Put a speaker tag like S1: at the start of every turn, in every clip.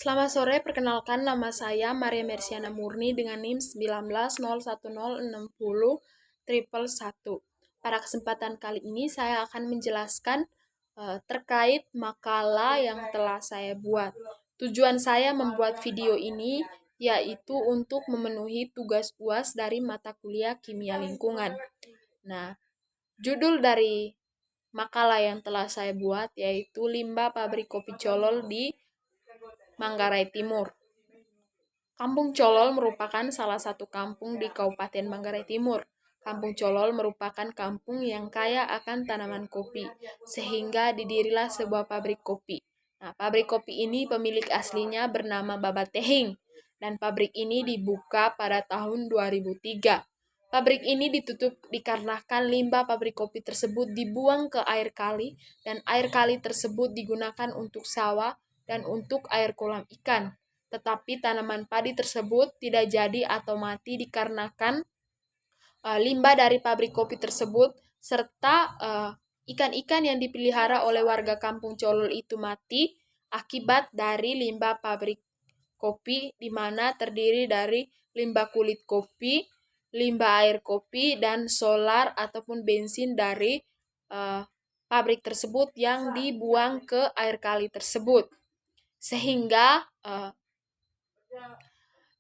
S1: Selamat sore, perkenalkan nama saya Maria Mersiana Murni dengan NIM 19010601. Pada kesempatan kali ini saya akan menjelaskan terkait makalah yang telah saya buat. Tujuan saya membuat video ini yaitu untuk memenuhi tugas UAS dari mata kuliah Kimia Lingkungan. Nah, judul dari makalah yang telah saya buat yaitu limbah pabrik kopi Colol di Manggarai Timur. Kampung Colol merupakan salah satu kampung di Kabupaten Manggarai Timur. Kampung Colol merupakan kampung yang kaya akan tanaman kopi, sehingga didirilah sebuah pabrik kopi. Nah, pabrik kopi ini pemilik aslinya bernama Baba Tehing, dan pabrik ini dibuka pada tahun 2003. Pabrik ini ditutup dikarenakan limbah pabrik kopi tersebut dibuang ke air kali, dan air kali tersebut digunakan untuk sawah dan untuk air kolam ikan. Tetapi tanaman padi tersebut tidak jadi atau mati dikarenakan limbah dari pabrik kopi tersebut serta ikan-ikan yang dipelihara oleh warga kampung Colol itu mati akibat dari limbah pabrik kopi, di mana terdiri dari limbah kulit kopi, limbah air kopi, dan solar ataupun bensin dari pabrik tersebut yang dibuang ke air kali tersebut. Sehingga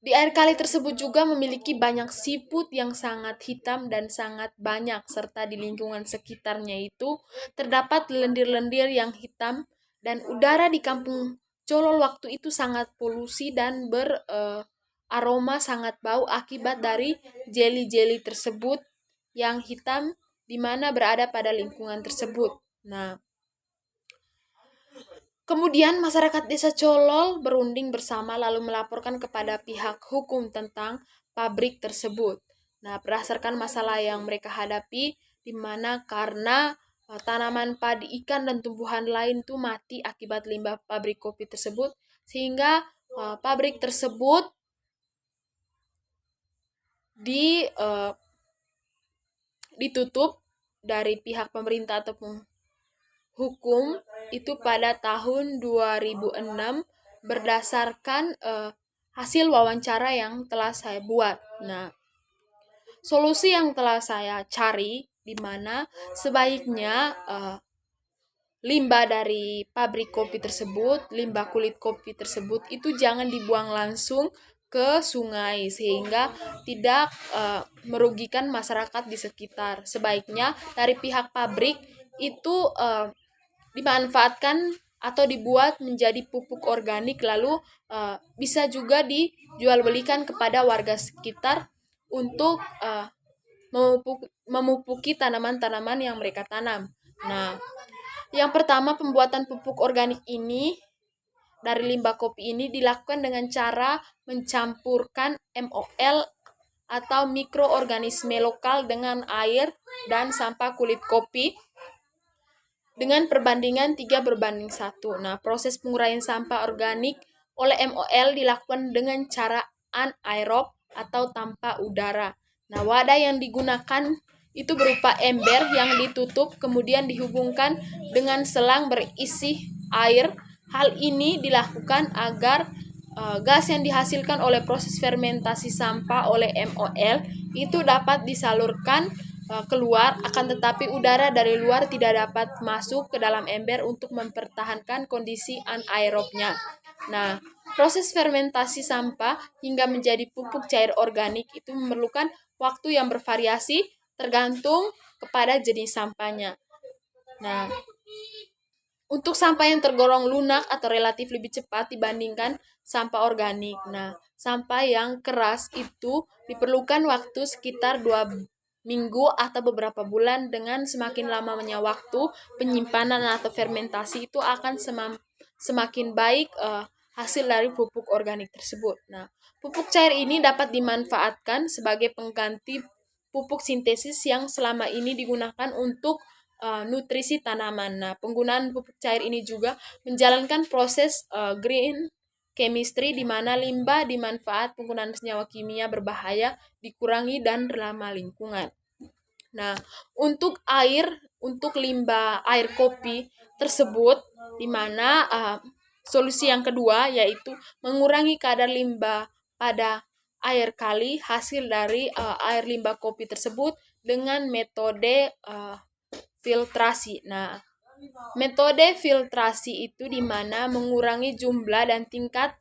S1: di air kali tersebut juga memiliki banyak siput yang sangat hitam dan sangat banyak, serta di lingkungan sekitarnya itu terdapat lendir-lendir yang hitam, dan udara di kampung Colol waktu itu sangat polusi dan beraroma sangat bau akibat dari jeli-jeli tersebut yang hitam di mana berada pada lingkungan tersebut. Nah, kemudian masyarakat desa Colol berunding bersama lalu melaporkan kepada pihak hukum tentang pabrik tersebut. Nah, berdasarkan masalah yang mereka hadapi, di mana karena tanaman padi, ikan, dan tumbuhan lain itu mati akibat limbah pabrik kopi tersebut, sehingga pabrik tersebut ditutup dari pihak pemerintah ataupun hukum itu pada tahun 2006 berdasarkan hasil wawancara yang telah saya buat. Nah, solusi yang telah saya cari di mana sebaiknya limbah dari pabrik kopi tersebut, limbah kulit kopi tersebut itu jangan dibuang langsung ke sungai sehingga tidak merugikan masyarakat di sekitar. Sebaiknya dari pihak pabrik itu dimanfaatkan atau dibuat menjadi pupuk organik, lalu bisa juga dijual belikan kepada warga sekitar untuk memupuki tanaman-tanaman yang mereka tanam. Nah, yang pertama, pembuatan pupuk organik ini dari limbah kopi ini dilakukan dengan cara mencampurkan MOL atau mikroorganisme lokal dengan air dan sampah kulit kopi dengan perbandingan 3:1. Nah, proses penguraian sampah organik oleh MOL dilakukan dengan cara anaerob atau tanpa udara. Nah, wadah yang digunakan itu berupa ember yang ditutup kemudian dihubungkan dengan selang berisi air. Hal ini dilakukan agar gas yang dihasilkan oleh proses fermentasi sampah oleh MOL itu dapat disalurkan keluar, akan tetapi udara dari luar tidak dapat masuk ke dalam ember untuk mempertahankan kondisi anaerobnya. Nah, proses fermentasi sampah hingga menjadi pupuk cair organik itu memerlukan waktu yang bervariasi tergantung kepada jenis sampahnya. Nah, untuk sampah yang tergolong lunak atau relatif lebih cepat dibandingkan sampah organik. Nah, sampah yang keras itu diperlukan waktu sekitar 2 minggu atau beberapa bulan. Dengan semakin lamanya waktu penyimpanan atau fermentasi itu akan semakin baik hasil dari pupuk organik tersebut. Nah, pupuk cair ini dapat dimanfaatkan sebagai pengganti pupuk sintesis yang selama ini digunakan untuk nutrisi tanaman. Nah, penggunaan pupuk cair ini juga menjalankan proses green chemistry di mana limbah dimanfaat penggunaan senyawa kimia berbahaya dikurangi dan ramah lingkungan. Nah, untuk limbah air kopi tersebut di mana Solusi yang kedua yaitu mengurangi kadar limbah pada air kali hasil dari air limbah kopi tersebut dengan metode filtrasi. Nah, metode filtrasi itu di mana mengurangi jumlah dan tingkat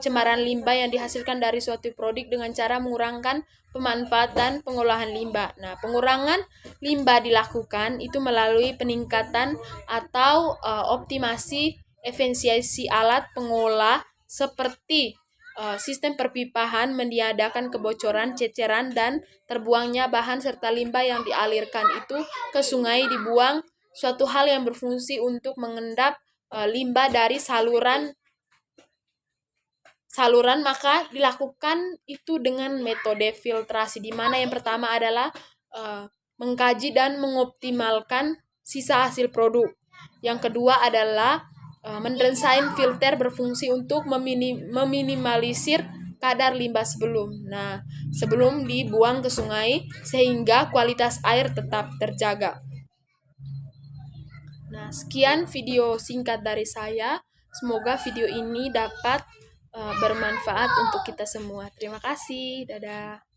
S1: cemaran limbah yang dihasilkan dari suatu produk dengan cara mengurangkan pemanfaat dan pengolahan limbah. Nah, pengurangan limbah dilakukan itu melalui peningkatan atau optimasi efisiensi alat pengolah seperti sistem perpipahan, meniadakan kebocoran, ceceran, dan terbuangnya bahan serta limbah yang dialirkan itu ke sungai dibuang, suatu hal yang berfungsi untuk mengendap limbah dari saluran, maka dilakukan itu dengan metode filtrasi, di mana yang pertama adalah mengkaji dan mengoptimalkan sisa hasil produk. Yang kedua adalah mendesain filter berfungsi untuk meminimalisir kadar limbah sebelum dibuang ke sungai sehingga kualitas air tetap terjaga. Nah, sekian video singkat dari saya. Semoga video ini dapat bermanfaat untuk kita semua. Terima kasih. Dadah.